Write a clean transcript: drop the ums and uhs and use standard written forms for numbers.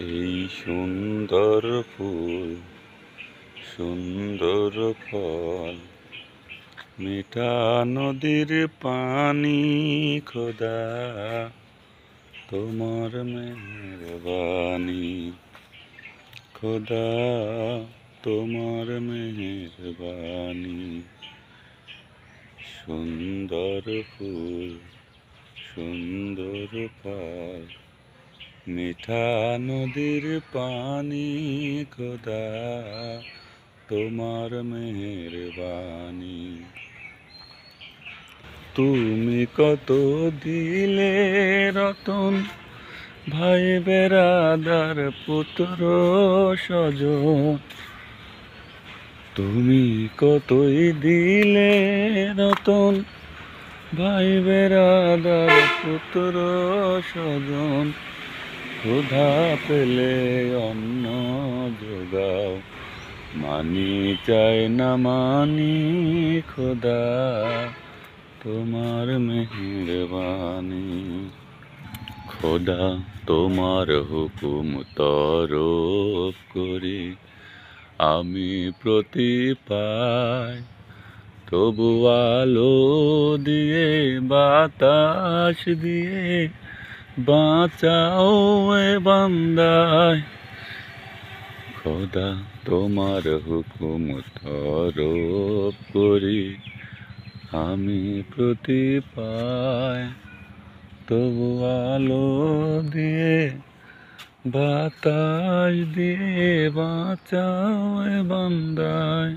এই সুন্দর ফুল সুন্দর ফল, মিঠা নদীর পানি, খোদা তোমার মেহেরবানি, খোদা তোমার মেহেরবানি। সুন্দর ফুল সুন্দর ফল, মিঠা নদীর পানি, খোদা তোমার মেহেরবানি। তুমি কত দিলে রতন, ভাই বেরাদার পুত্র স্বজন। তুমি কতই দিলে রতন, ভাই বেরাদার পুত্র স্বজন। ক্ষুধা পেলে অন্ন যোগাও, মানি চাই না মানি, খোদা তোমার মেহেরবানি। খোদা তোমার হুকুম তরফ করি আমি প্রতি পাই, তবু আলো দিয়ে বাতাস দিয়ে বাঁচাও এ বান্দায়। খোদা তোমার হুকুম তরফ করি আমি প্রতি পাই, তবু আলো দিয়ে বাতাস দিয়ে বাঁচাও এ বান্দায়।